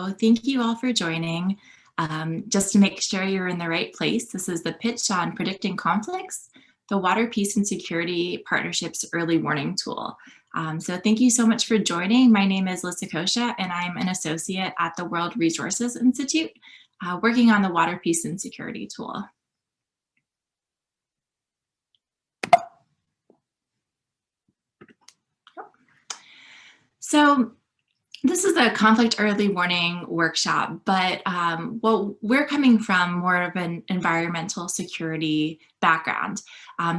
So thank you all for joining. Just to make sure you're in the right place, this is the pitch on predicting conflicts, the Water, Peace, and Security Partnerships Early Warning Tool. So thank you so much for joining. My name is Saccoccia, and I'm an associate at the World Resources Institute, working on the Water, Peace, and Security tool. So this is a conflict early warning workshop, but well, we're coming from more of an environmental security background.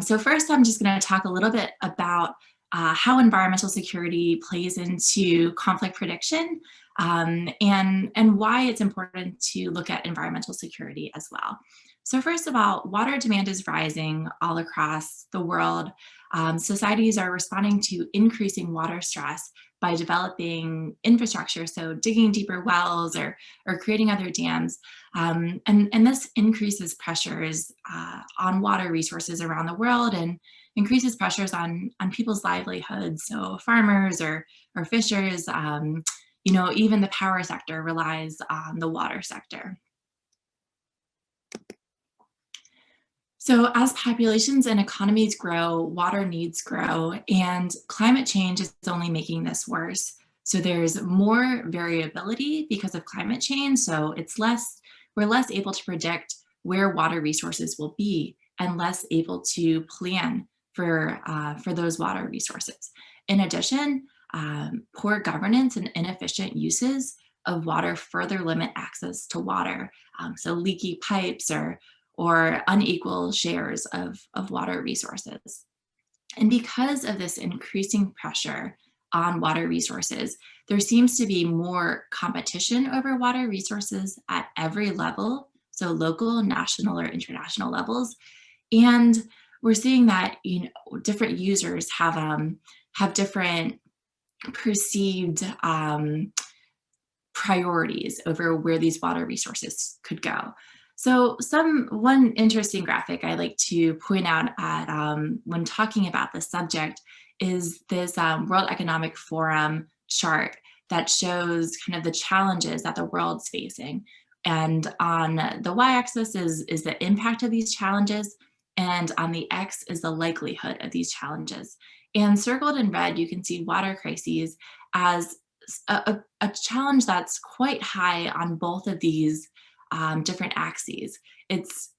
So first, I'm just going to talk a little bit about how environmental security plays into conflict prediction and why it's important to look at environmental security as well. So first of all, water demand is rising all across the world. Societies are responding to increasing water stress by developing infrastructure, so digging deeper wells or creating other dams. And this increases pressures on water resources around the world and increases pressures on people's livelihoods. So farmers or fishers, you know, even the power sector relies on the water sector. So as populations and economies grow, water needs grow, and climate change is only making this worse. So there's more variability because of climate change. So we're less able to predict where water resources will be and less able to plan for those water resources. In addition, poor governance and inefficient uses of water further limit access to water. So leaky pipes or unequal shares of water resources. And because of this increasing pressure on water resources, there seems to be more competition over water resources at every level, so local, national, or international levels. And we're seeing that, you know, different users have different perceived priorities over where these water resources could go. So one interesting graphic I like to point out at when talking about this subject is this World Economic Forum chart that shows kind of the challenges that the world's facing. And on the y-axis is the impact of these challenges, and on the x is the likelihood of these challenges. And circled in red, you can see water crises as a challenge that's quite high on both of these different axes. It's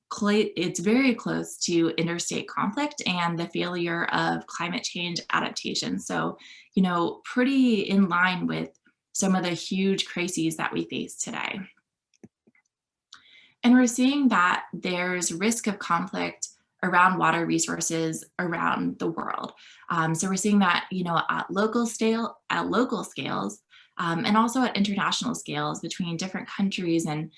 very close to interstate conflict and the failure of climate change adaptation. So, you know, pretty in line with some of the huge crises that we face today. And we're seeing that there's risk of conflict around water resources around the world. So we're seeing that, you know, at local scales, and also at international scales between different countries and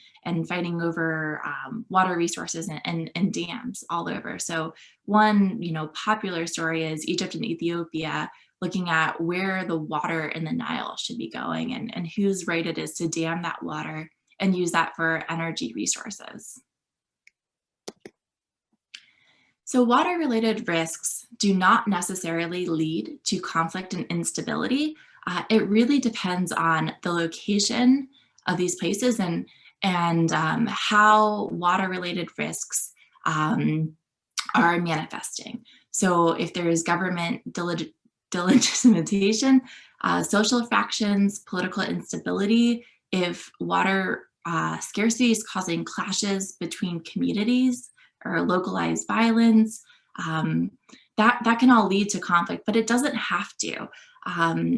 fighting over water resources and dams all over. So one, you know, popular story is Egypt and Ethiopia looking at where the water in the Nile should be going and whose right it is to dam that water and use that for energy resources. So water-related risks do not necessarily lead to conflict and instability. It really depends on the location of these places and how water-related risks are manifesting. So if there is government delegitimation, social factions, political instability, if water scarcity is causing clashes between communities or localized violence, that can all lead to conflict, but it doesn't have to.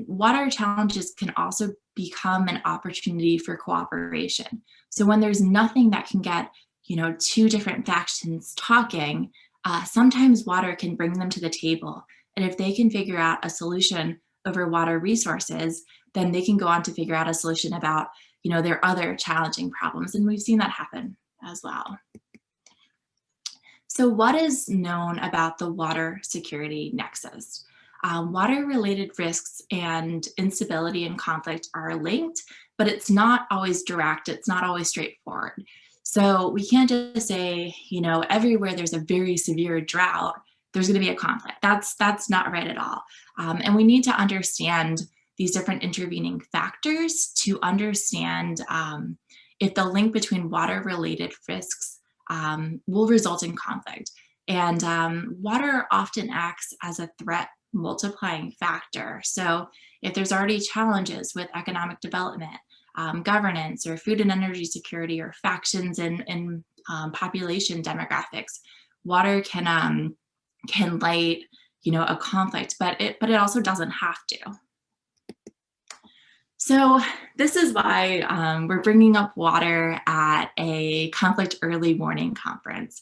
Water challenges can also become an opportunity for cooperation. So when there's nothing that can get, you know, two different factions talking, sometimes water can bring them to the table. And if they can figure out a solution over water resources, then they can go on to figure out a solution about, you know, their other challenging problems. And we've seen that happen as well. So what is known about the water security nexus? Water-related risks and instability and conflict are linked, but it's not always direct, it's not always straightforward. So we can't just say, you know, everywhere there's a very severe drought, there's going to be a conflict. That's not right at all. And we need to understand these different intervening factors to understand if the link between water-related risks will result in conflict. And water often acts as a threat multiplying factor. So if there's already challenges with economic development, governance, or food and energy security, or factions in population demographics, water can light, a conflict, but it also doesn't have to. So this is why we're bringing up water at a conflict early warning conference.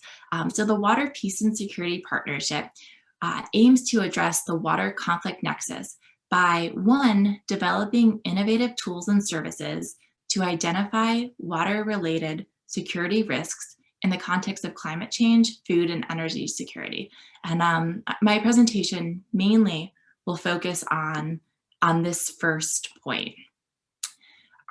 So the Water Peace and Security Partnership aims to address the water conflict nexus by, one, developing innovative tools and services to identify water-related security risks in the context of climate change, food, and energy security. And my presentation mainly will focus on this first point.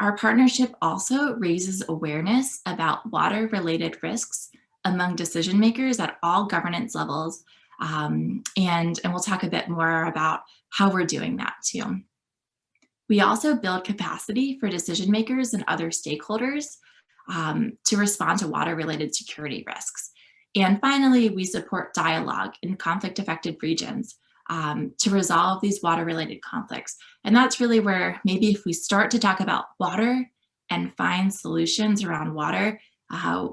Our partnership also raises awareness about water-related risks among decision makers at all governance levels, and we'll talk a bit more about how we're doing that too. We also build capacity for decision makers and other stakeholders to respond to water-related security risks. And finally, we support dialogue in conflict-affected regions to resolve these water-related conflicts. And that's really where maybe if we start to talk about water and find solutions around water,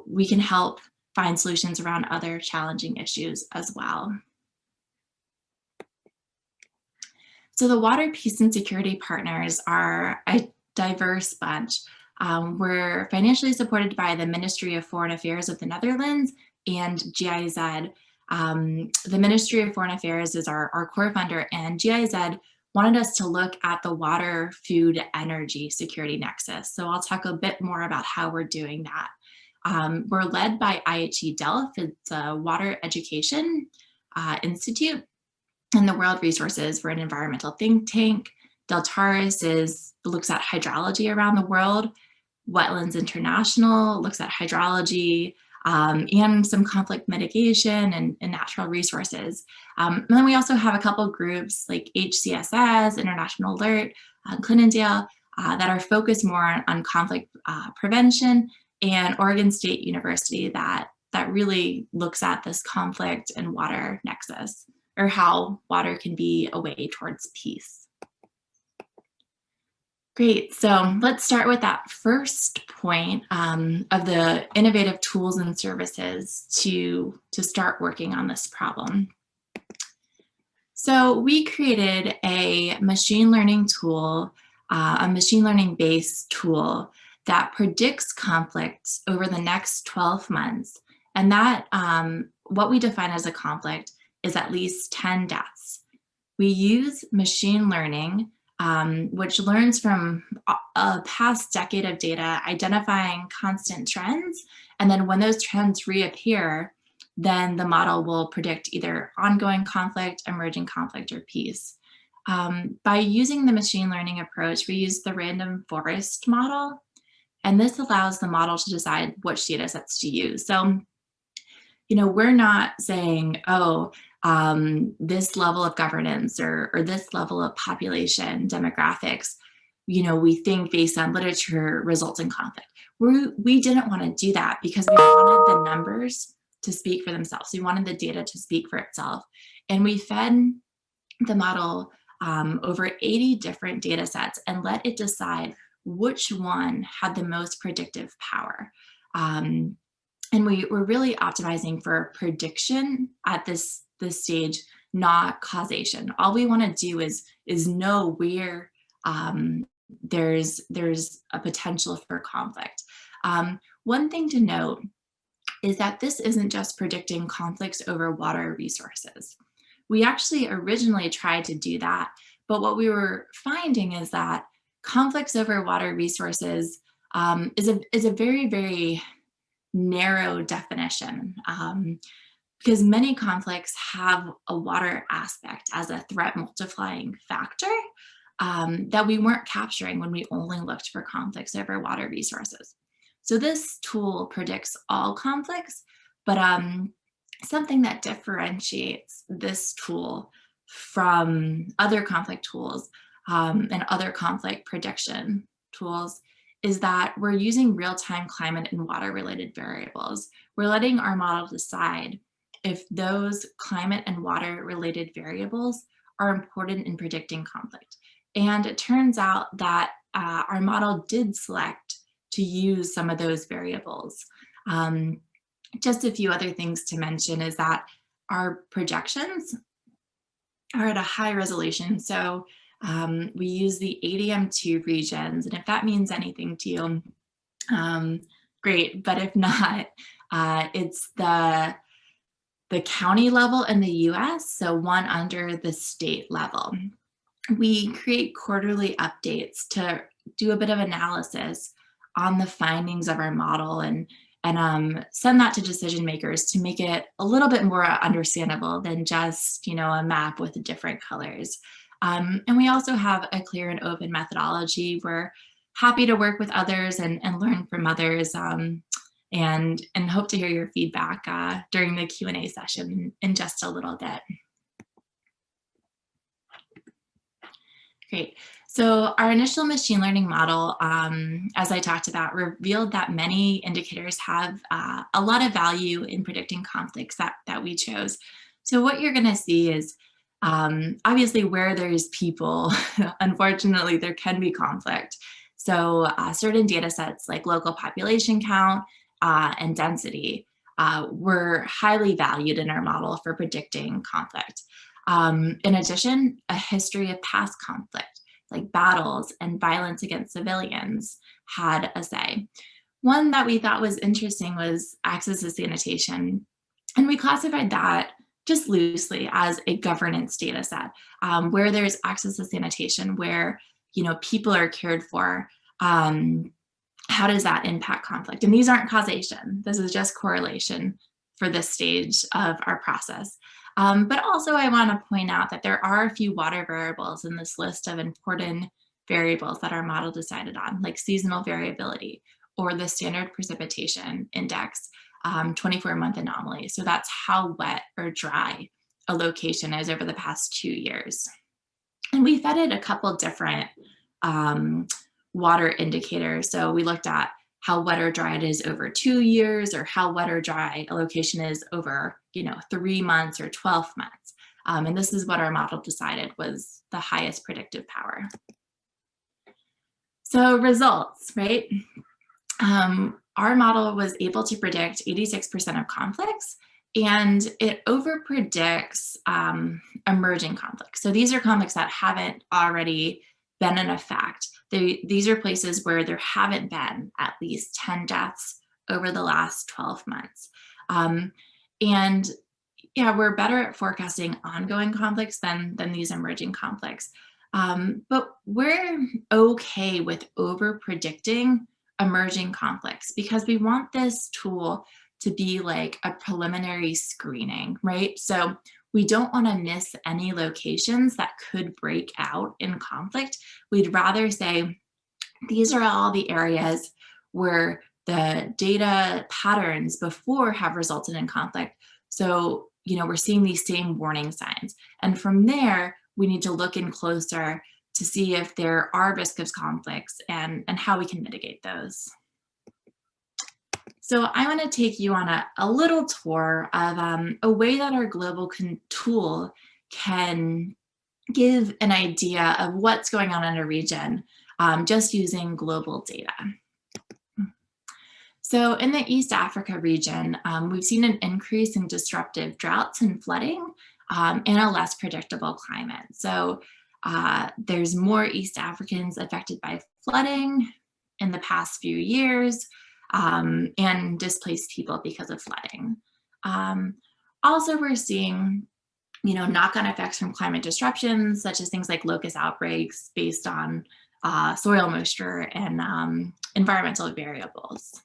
we can help find solutions around other challenging issues as well. So the Water Peace and Security Partners are a diverse bunch. We're financially supported by the Ministry of Foreign Affairs of the Netherlands and GIZ. The Ministry of Foreign Affairs is our core funder, and GIZ wanted us to look at the water, food, energy security nexus. So I'll talk a bit more about how we're doing that. We're led by IHE Delft. It's a water education institute, and the World Resources. We're an environmental think tank. Deltaris looks at hydrology around the world. Wetlands International looks at hydrology and some conflict mitigation and natural resources. And then we also have a couple groups like HCSS, International Alert, Clinindale, that are focused more on conflict prevention, and Oregon State University that really looks at this conflict and water nexus, or how water can be a way towards peace. Great, so let's start with that first point of the innovative tools and services to start working on this problem. So we created a machine learning tool, a machine learning based tool that predicts conflicts over the next 12 months. And that, what we define as a conflict is at least 10 deaths. We use machine learning, which learns from a past decade of data, identifying constant trends. And then when those trends reappear, then the model will predict either ongoing conflict, emerging conflict, or peace. By using the machine learning approach, we use the random forest model, and this allows the model to decide which data sets to use. So, we're not saying, oh, this level of governance or this level of population demographics, we think based on literature results in conflict. We didn't want to do that because we wanted the numbers to speak for themselves. We wanted the data to speak for itself. And we fed the model over 80 different data sets and let it decide which one had the most predictive power. And we're really optimizing for prediction at this stage, not causation. All we want to do is know where there's a potential for conflict. One thing to note is that this isn't just predicting conflicts over water resources. We actually originally tried to do that, but what we were finding is that conflicts over water resources is a very, very narrow definition, because many conflicts have a water aspect as a threat multiplying factor that we weren't capturing when we only looked for conflicts over water resources. So this tool predicts all conflicts, but something that differentiates this tool from other conflict tools and other conflict prediction tools is that we're using real-time climate and water-related variables. We're letting our model decide if those climate and water-related variables are important in predicting conflict. And it turns out that our model did select to use some of those variables. Just a few other things to mention is that our projections are at a high resolution. So we use the ADM2 regions, and if that means anything to you, great. But if not, it's the county level in the US, so one under the state level. We create quarterly updates to do a bit of analysis on the findings of our model and send that to decision makers to make it a little bit more understandable than just, a map with different colors. And we also have a clear and open methodology. We're happy to work with others and learn from others, and hope to hear your feedback during the Q&A session in just a little bit. Great. So our initial machine learning model, as I talked about, revealed that many indicators have a lot of value in predicting conflicts that we chose. So what you're going to see is obviously where there's people, unfortunately, there can be conflict. So certain data sets like local population count and density were highly valued in our model for predicting conflict. In addition, a history of past conflict, like battles and violence against civilians, had a say. One that we thought was interesting was access to sanitation, and we classified that just loosely as a governance data set, where there's access to sanitation, where people are cared for. How does that impact conflict? And these aren't causation. This is just correlation for this stage of our process. But also I want to point out that there are a few water variables in this list of important variables that our model decided on, like seasonal variability or the standard precipitation index, 24-month anomaly. So that's how wet or dry a location is over the past 2 years. And we fed it a couple different water indicators. So we looked at how wet or dry it is over 2 years, or how wet or dry a location is over 3 months or 12 months. And this is what our model decided was the highest predictive power. So results, right? Our model was able to predict 86% of conflicts, and it overpredicts emerging conflicts. So these are conflicts that haven't already been in effect. These are places where there haven't been at least 10 deaths over the last 12 months. And yeah, we're better at forecasting ongoing conflicts than these emerging conflicts. But we're okay with over predicting emerging conflicts because we want this tool to be like a preliminary screening, right? So we don't want to miss any locations that could break out in conflict. We'd rather say these are all the areas where the data patterns before have resulted in conflict. So, we're seeing these same warning signs. And from there, we need to look in closer to see if there are risks of conflicts and how we can mitigate those. So I want to take you on a little tour of a way that our global tool can give an idea of what's going on in a region just using global data. So in the East Africa region, we've seen an increase in disruptive droughts and flooding and a less predictable climate. So there's more East Africans affected by flooding in the past few years, and displaced people because of flooding. Also, we're seeing, knock-on effects from climate disruptions, such as things like locust outbreaks based on soil moisture and environmental variables.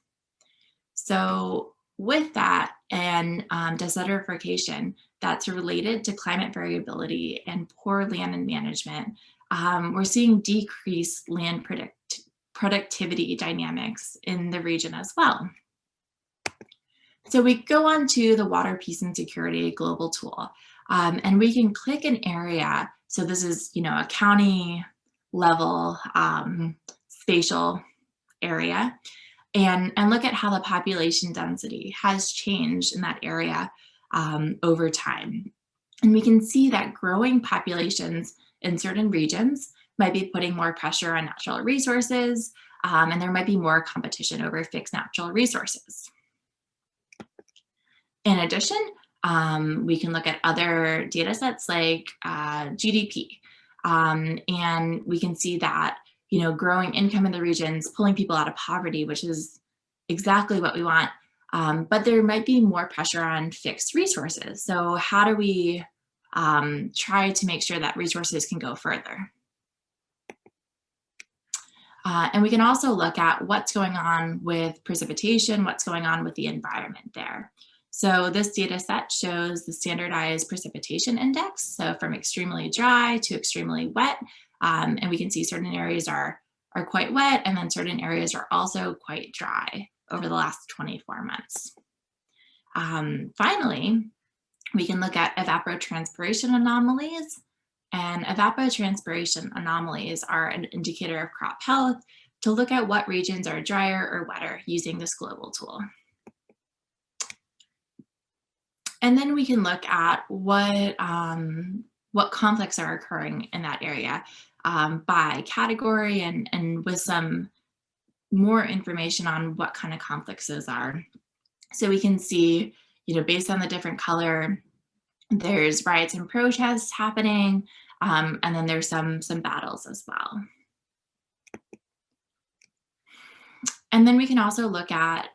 So with that and desertification that's related to climate variability and poor land management, we're seeing decreased land productivity dynamics in the region as well. So we go on to the Water, Peace, and Security global tool, and we can click an area. So this is, a county level spatial area and look at how the population density has changed in that area over time. And we can see that growing populations in certain regions might be putting more pressure on natural resources, and there might be more competition over fixed natural resources. In addition, we can look at other data sets like GDP, and we can see that growing income in the regions pulling people out of poverty, which is exactly what we want. But there might be more pressure on fixed resources. So how do we try to make sure that resources can go further? And we can also look at what's going on with precipitation, what's going on with the environment there. So this data set shows the standardized precipitation index, so from extremely dry to extremely wet. And we can see certain areas are quite wet, and then certain areas are also quite dry over the last 24 months. Finally, we can look at evapotranspiration anomalies. And evapotranspiration anomalies are an indicator of crop health to look at what regions are drier or wetter using this global tool. And then we can look at what conflicts are occurring in that area by category and with some more information on what kind of conflicts those are. So we can see, based on the different color, there's riots and protests happening, and then there's some battles as well. And then we can also look at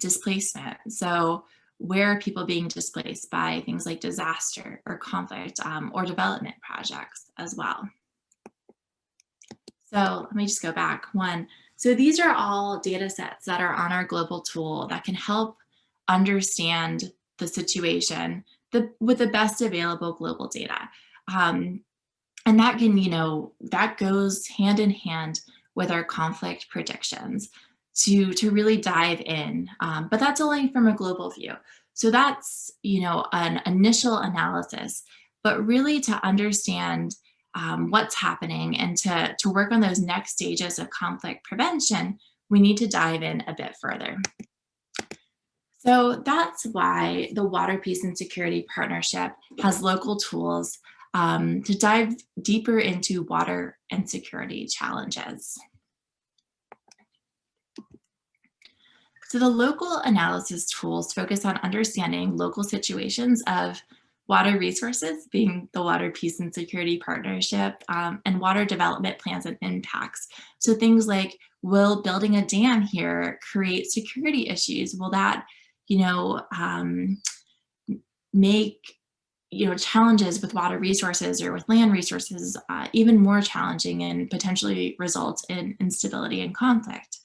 displacement. So where are people being displaced by things like disaster or conflict or development projects as well. So let me just go back one. So these are all data sets that are on our global tool that can help understand the situation with the best available global data. And that can, that goes hand in hand with our conflict predictions to really dive in. But that's only from a global view. So that's, an initial analysis, but really to understand what's happening and to work on those next stages of conflict prevention, we need to dive in a bit further. So that's why the Water, Peace, and Security Partnership has local tools to dive deeper into water and security challenges. So the local analysis tools focus on understanding local situations of water resources, being the Water, Peace, and Security Partnership, and water development plans and impacts. So things like, will building a dam here create security issues? Will that, make, challenges with water resources or with land resources even more challenging and potentially result in instability and conflict?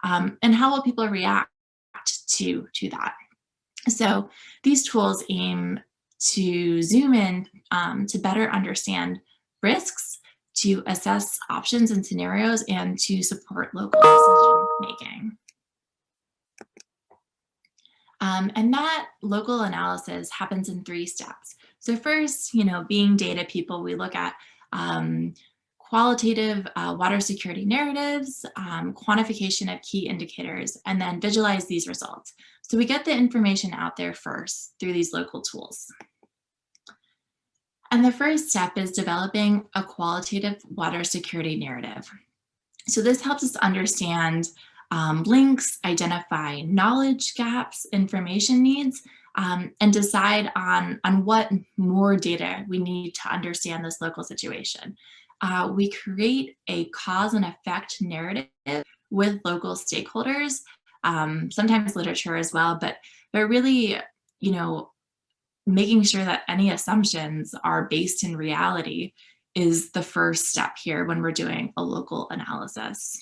And how will people react to that? So these tools aim to zoom in to better understand risks, to assess options and scenarios, and to support local decision making. And that local analysis happens in 3 steps. So first, being data people, we look at qualitative water security narratives, quantification of key indicators, and then visualize these results. So we get the information out there first through these local tools. And the first step is developing a qualitative water security narrative. So this helps us understand links, identify knowledge gaps, information needs, and decide on what more data we need to understand this local situation. We create a cause and effect narrative with local stakeholders, sometimes literature as well, but really, making sure that any assumptions are based in reality is the first step here when we're doing a local analysis.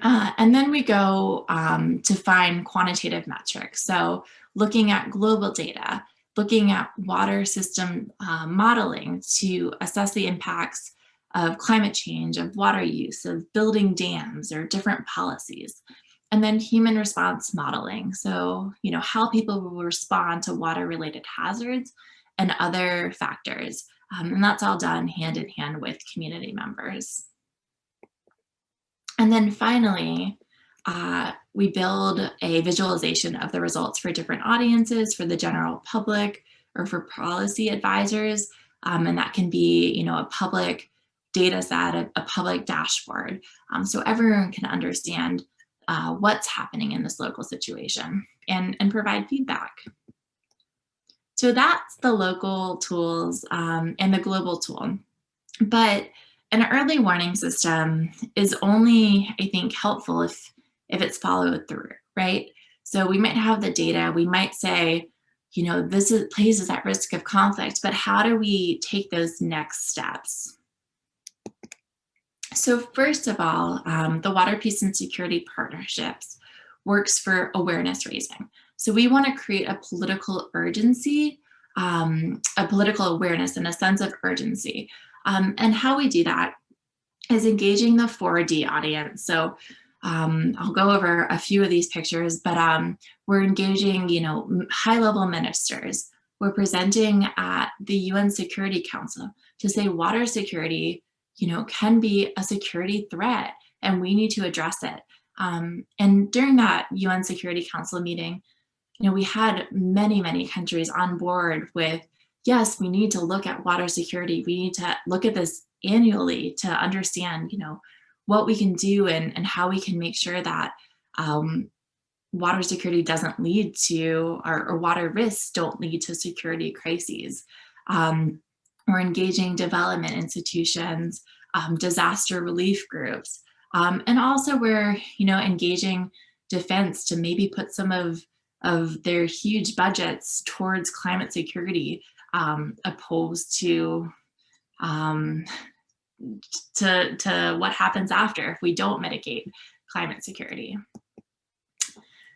And then we go to find quantitative metrics. So looking at global data, looking at water system modeling to assess the impacts of climate change, of water use, of building dams or different policies. And then human response modeling. So, how people will respond to water-related hazards and other factors And that's all done hand in hand with community members. And then finally, we build a visualization of the results for different audiences, for the general public, or for policy advisors. And that can be, a public data set, a public dashboard, so everyone can understand what's happening in this local situation and provide feedback. So that's the local tools and the global tool. But an early warning system is only, I think, helpful if it's followed through, right? So we might have the data, we might say, this place is at risk of conflict, but how do we take those next steps? So first of all, the Water, Peace, and Security Partnerships works for awareness raising. So we want to create a political urgency, a political awareness and a sense of urgency. And how we do that is engaging the 4D audience. So I'll go over a few of these pictures, but we're engaging, high-level ministers. We're presenting at the UN Security Council to say water security, can be a security threat, and we need to address it. And during that UN Security Council meeting, we had many, many countries on board with, yes, we need to look at water security. We need to look at this annually to understand, what we can do and how we can make sure that water security doesn't lead to, or water risks don't lead to security crises. We're engaging development institutions, disaster relief groups, and also we're, engaging defense to maybe put some of their huge budgets towards climate security, opposed to what happens after if we don't mitigate climate security.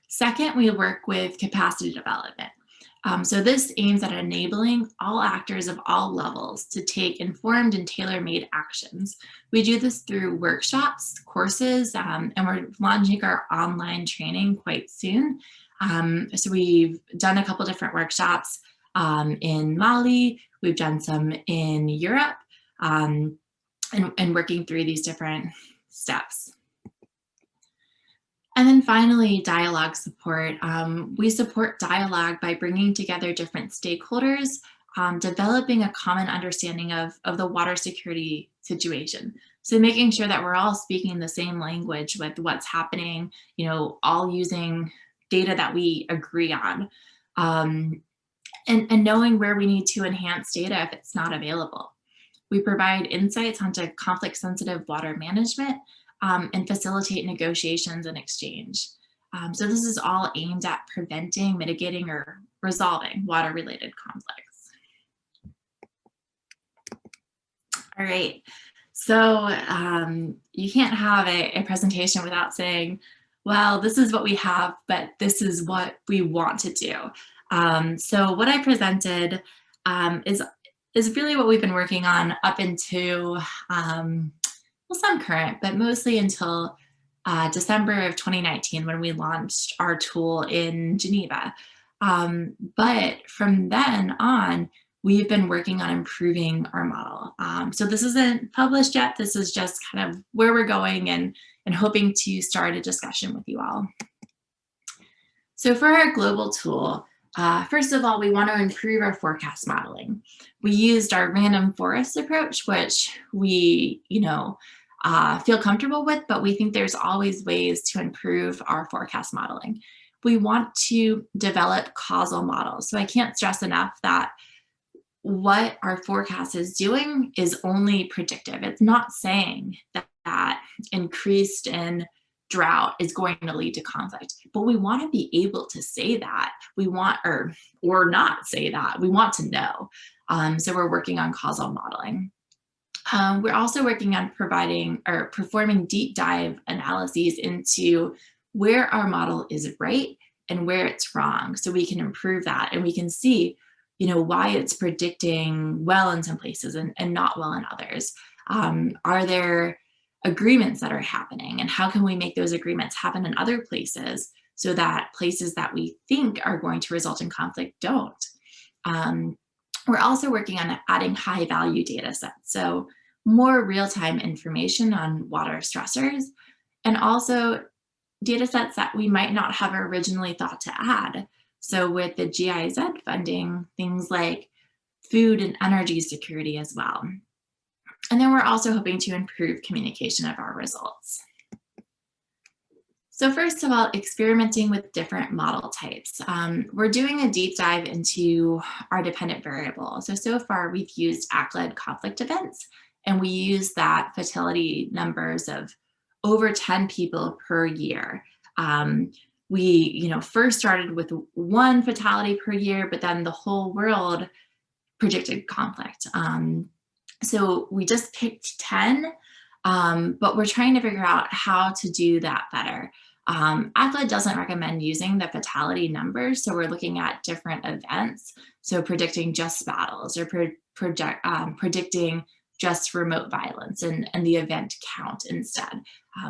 Second, we work with capacity development. So this aims at enabling all actors of all levels to take informed and tailor-made actions. We do this through workshops, courses, and we're launching our online training quite soon. So we've done a couple different workshops in Mali, we've done some in Europe, and working through these different steps. And then finally, dialogue support. We support dialogue by bringing together different stakeholders, developing a common understanding of the water security situation. So making sure that we're all speaking the same language with what's happening, all using data that we agree on, and knowing where we need to enhance data if it's not available. We provide insights onto conflict-sensitive water management, and facilitate negotiations and exchange. So this is all aimed at preventing, mitigating, or resolving water-related conflicts. All right, so you can't have a presentation without saying, well, this is what we have, but this is what we want to do. So what I presented is really what we've been working on up into, well, some current, but mostly until December of 2019 when we launched our tool in Geneva. But from then on, we've been working on improving our model. So this isn't published yet. This is just kind of where we're going and hoping to start a discussion with you all. So for our global tool, first of all, we want to improve our forecast modeling. We used our random forest approach, which we, feel comfortable with, but we think there's always ways to improve our forecast modeling. We want to develop causal models. So I can't stress enough that what our forecast is doing is only predictive. It's not saying that increased in drought is going to lead to conflict, but we want to be able to say that. We want, or not say that. We want to know. So we're working on causal modeling. We're also working on performing deep dive analyses into where our model is right and where it's wrong, so we can improve that and we can see, why it's predicting well in some places and not well in others. Are there agreements that are happening, and how can we make those agreements happen in other places so that places that we think are going to result in conflict don't? We're also working on adding high value data sets, so more real-time information on water stressors, and also data sets that we might not have originally thought to add. So with the GIZ funding, things like food and energy security as well. And then we're also hoping to improve communication of our results. So first of all, experimenting with different model types. We're doing a deep dive into our dependent variable. So far we've used ACLED conflict events, and we use that fatality numbers of over 10 people per year. We first started with one fatality per year, but then the whole world predicted conflict. So we just picked 10, but we're trying to figure out how to do that better. ACLED doesn't recommend using the fatality numbers, so we're looking at different events. So predicting just battles, or predicting just remote violence and the event count instead.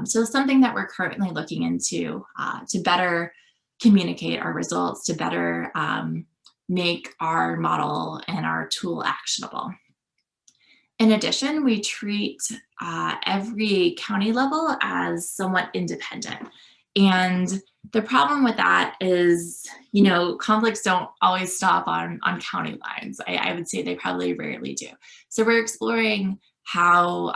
So something that we're currently looking into to better communicate our results, to better make our model and our tool actionable. In addition, we treat every county level as somewhat independent. And the problem with that is, conflicts don't always stop on county lines. I would say they probably rarely do. So we're exploring how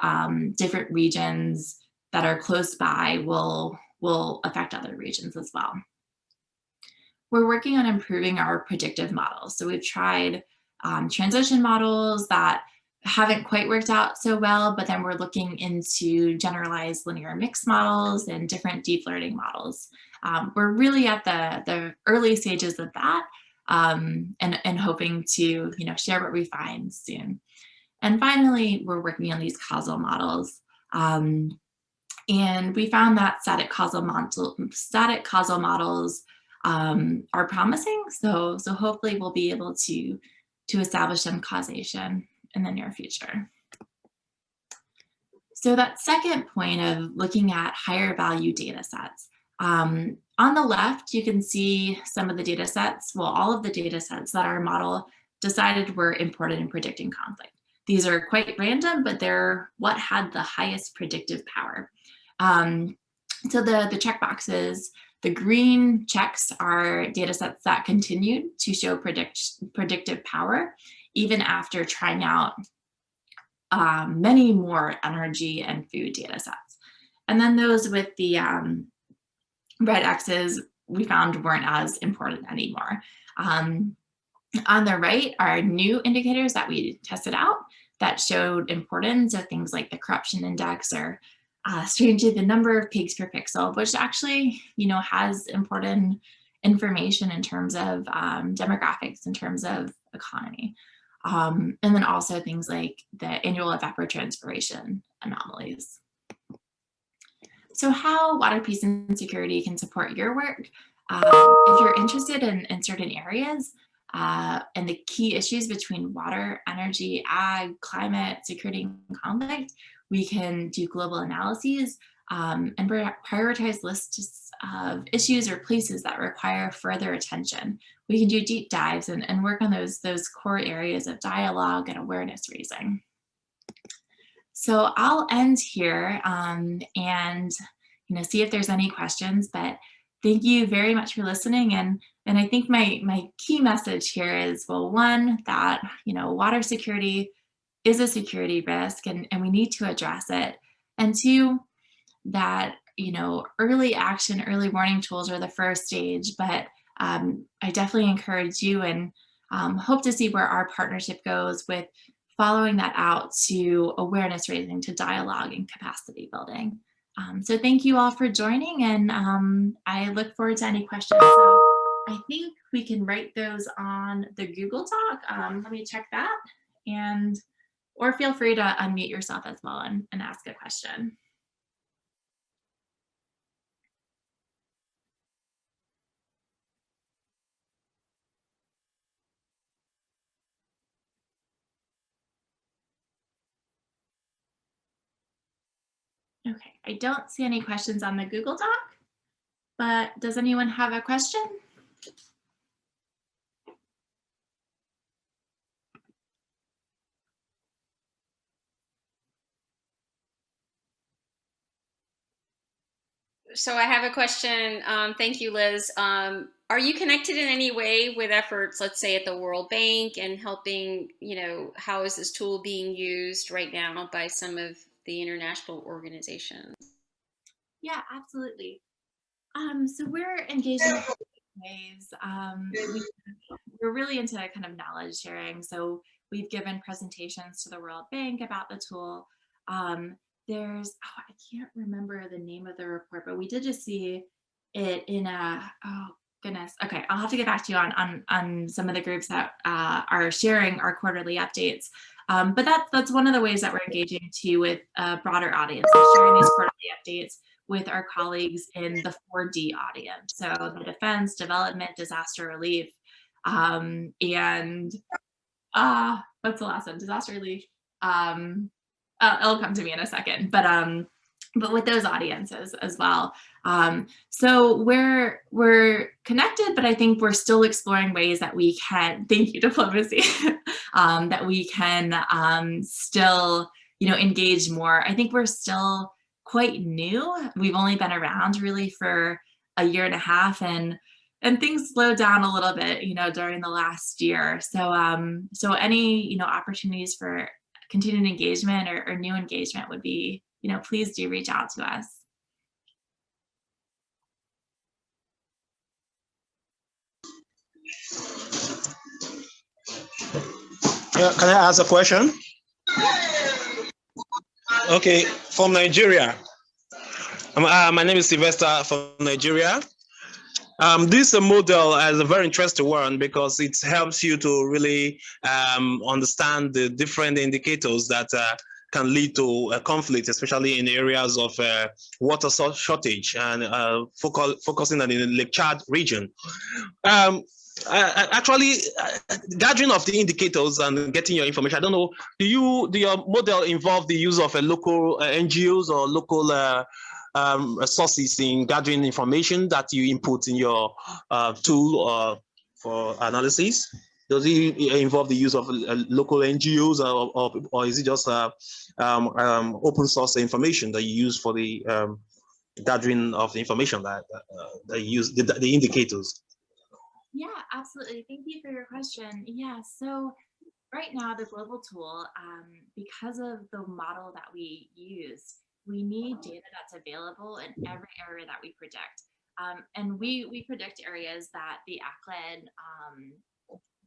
different regions that are close by will affect other regions as well. We're working on improving our predictive models. So we've tried transition models that haven't quite worked out so well, but then we're looking into generalized linear mixed models and different deep learning models. We're really at the early stages of that, and hoping to share what we find soon. And finally, we're working on these causal models. And we found that static causal models are promising. So hopefully we'll be able to establish some causation in the near future. So that second point of looking at higher value data sets. On the left, you can see some of the data sets, well, all of the data sets that our model decided were important in predicting conflict. These are quite random, but they're what had the highest predictive power. So the check boxes, the green checks are data sets that continued to show predictive power, even after trying out many more energy and food data sets. And then those with the red X's we found weren't as important anymore. On the right are new indicators that we tested out that showed importance of things like the corruption index, or strangely the number of pigs per pixel, which actually has important information in terms of demographics, in terms of economy. And then also things like the annual evapotranspiration anomalies. So how water peace and security can support your work. If you're interested in certain areas and the key issues between water, energy, ag, climate, security, and conflict, we can do global analyses and prioritize lists of issues or places that require further attention. We can do deep dives and work on those core areas of dialogue and awareness raising. So I'll end here and see if there's any questions, but thank you very much for listening. And I think my key message here is, well, one, that water security is a security risk and we need to address it. And two, that early action, early warning tools are the first stage, but I definitely encourage you and hope to see where our partnership goes with following that out to awareness raising, to dialogue and capacity building. So thank you all for joining, and I look forward to any questions. So I think we can write those on the Google Doc. Let me check that, or feel free to unmute yourself as well and ask a question. Okay, I don't see any questions on the Google Doc, but does anyone have a question? So I have a question. Thank you, Liz. Are you connected in any way with efforts, let's say at the World Bank, and helping, how is this tool being used right now by some of the international organizations? Yeah, absolutely. So we're engaged in a couple of ways. We're really into kind of knowledge sharing. So we've given presentations to the World Bank about the tool. Um, I can't remember the name of the report, but we did just see it in oh goodness. Okay, I'll have to get back to you on some of the groups that are sharing our quarterly updates. But that's one of the ways that we're engaging too with a broader audience, sharing these quarterly updates with our colleagues in the 4D audience. So the defense, development, disaster relief, and what's the last one? Disaster relief. It'll come to me in a second, but with those audiences as well. So we're connected, but I think we're still exploring ways that we can. Thank you, diplomacy. That we can still, engage more. I think we're still quite new. We've only been around really for a year and a half, and things slowed down a little bit, during the last year. So any, opportunities for continued engagement or new engagement would be, please do reach out to us. Yeah, can I ask a question? Okay, from Nigeria. My name is Sylvester from Nigeria. This model is a very interesting one because it helps you to really understand the different indicators that can lead to a conflict, especially in areas of water shortage and focusing on the Lake Chad region. Actually, gathering of the indicators and getting your information. I don't know. Do your model involve the use of a local NGOs or local sources in gathering information that you input in your tool for analysis? Does it involve the use of local NGOs or is it just open source information that you use for the gathering of the information that you use the indicators? Yeah, absolutely. Thank you for your question. Yeah, so right now the global tool, because of the model that we use, we need data that's available in every area that we predict. And we predict areas that the ACLED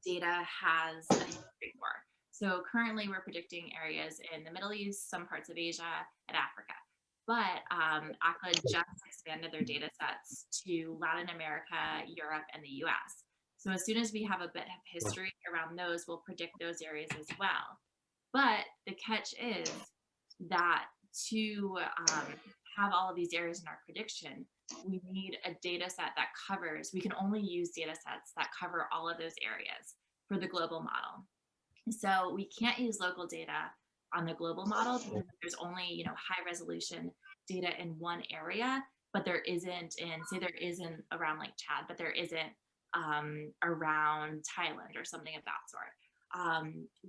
data has a history for. So currently we're predicting areas in the Middle East, some parts of Asia, and Africa. But ACLED just expanded their data sets to Latin America, Europe, and the US. So as soon as we have a bit of history around those, we'll predict those areas as well. But the catch is that to have all of these areas in our prediction, we need a data set that covers, we can only use data sets that cover all of those areas for the global model. So we can't use local data on the global model because there's only, high resolution data in one area, but there isn't there isn't around Lake Chad, but there isn't around Thailand or something of that sort.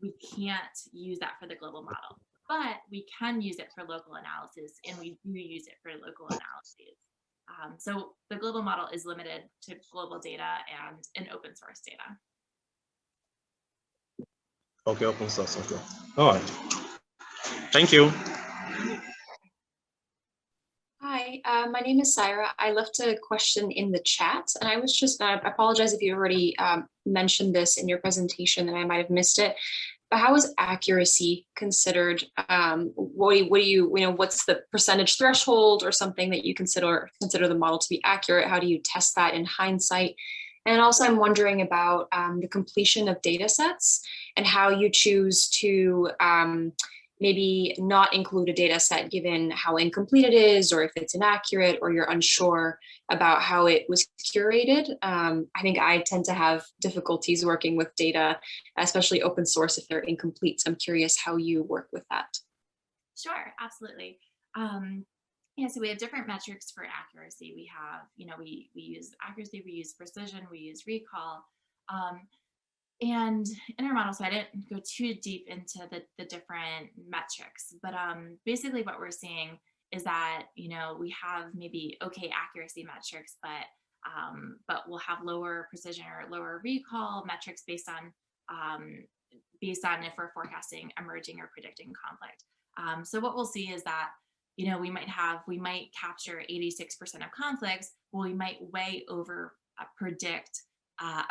We can't use that for the global model, but we can use it for local analysis, and we do use it for local analyses. So the global model is limited to global data and open source data. Okay, open source. Okay. All right. Thank you. Hi, my name is Syra. I left a question in the chat, and I was just, I apologize if you already mentioned this in your presentation and I might have missed it, but how is accuracy considered? What do you, what's the percentage threshold or something that you consider the model to be accurate? How do you test that in hindsight? And also I'm wondering about the completion of data sets and how you choose to maybe not include a data set given how incomplete it is, or if it's inaccurate, or you're unsure about how it was curated. I think I tend to have difficulties working with data, especially open source, if they're incomplete. So I'm curious how you work with that. Sure, absolutely. Yeah, so we have different metrics for accuracy. We have, we use accuracy, we use precision, we use recall. And in our model, so I didn't go too deep into the different metrics, but basically what we're seeing is that, you know, we have maybe okay accuracy metrics, but we'll have lower precision or lower recall metrics based on if we're forecasting emerging or predicting conflict. So what we'll see is that, you know, we might capture 86% of conflicts, well, we might way over predict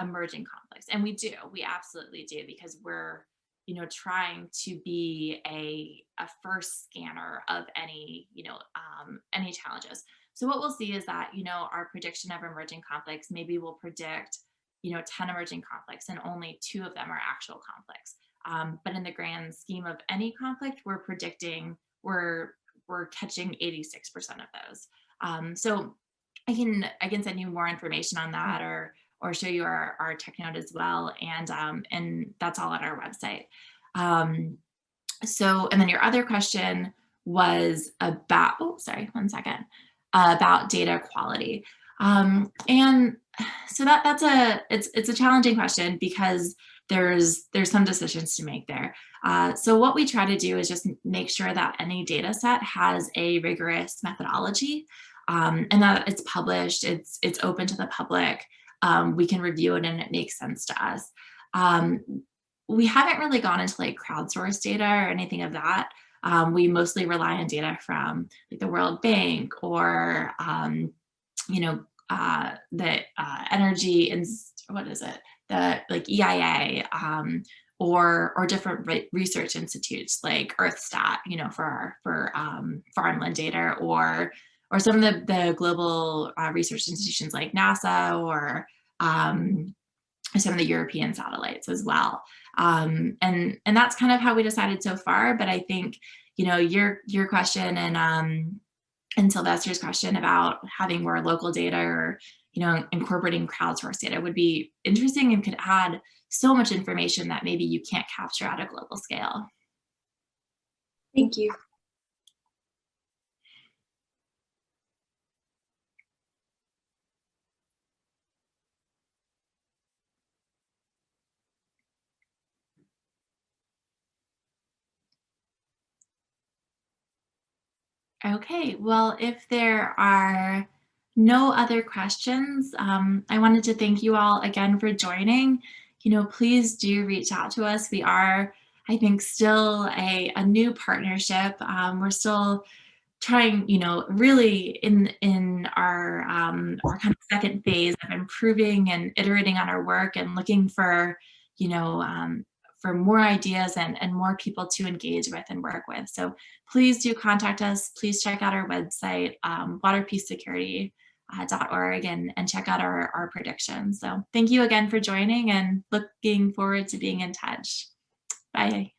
emerging conflicts. And we absolutely do, because we're, you know, trying to be a first scanner of any, you know, any challenges. So what we'll see is that, you know, our prediction of emerging conflicts, maybe we'll predict, you know, 10 emerging conflicts and only 2 of them are actual conflicts. But in the grand scheme of any conflict, we're catching 86% of those. So I can send you more information on that, or show you our tech note as well. And that's all on our website. So, and then your other question was about, about data quality. And so it's a challenging question, because there's some decisions to make there. So what we try to do is just make sure that any data set has a rigorous methodology, and that it's published, it's open to the public. We can review it and it makes sense to us. We haven't really gone into like crowdsourced data or anything of that. We mostly rely on data from like the World Bank, or you know, the energy and what is it? The like EIA, or different research institutes like EarthStat, you know, for farmland data, or some of the global research institutions like NASA, or some of the European satellites as well. And that's kind of how we decided so far. But I think, you know, your question and Sylvester's question about having more local data, or, you know, incorporating crowdsourced data would be interesting and could add so much information that maybe you can't capture at a global scale. Thank you. Okay, well, if there are no other questions, I wanted to thank you all again for joining. You know, please do reach out to us. We are, I think, still a new partnership. We're still trying, you know, really in our kind of second phase of improving and iterating on our work, and looking for, you know, for more ideas and more people to engage with and work with. So please do contact us. Please check out our website, waterpeacesecurity.org, and check out our predictions. So thank you again for joining, and looking forward to being in touch. Bye.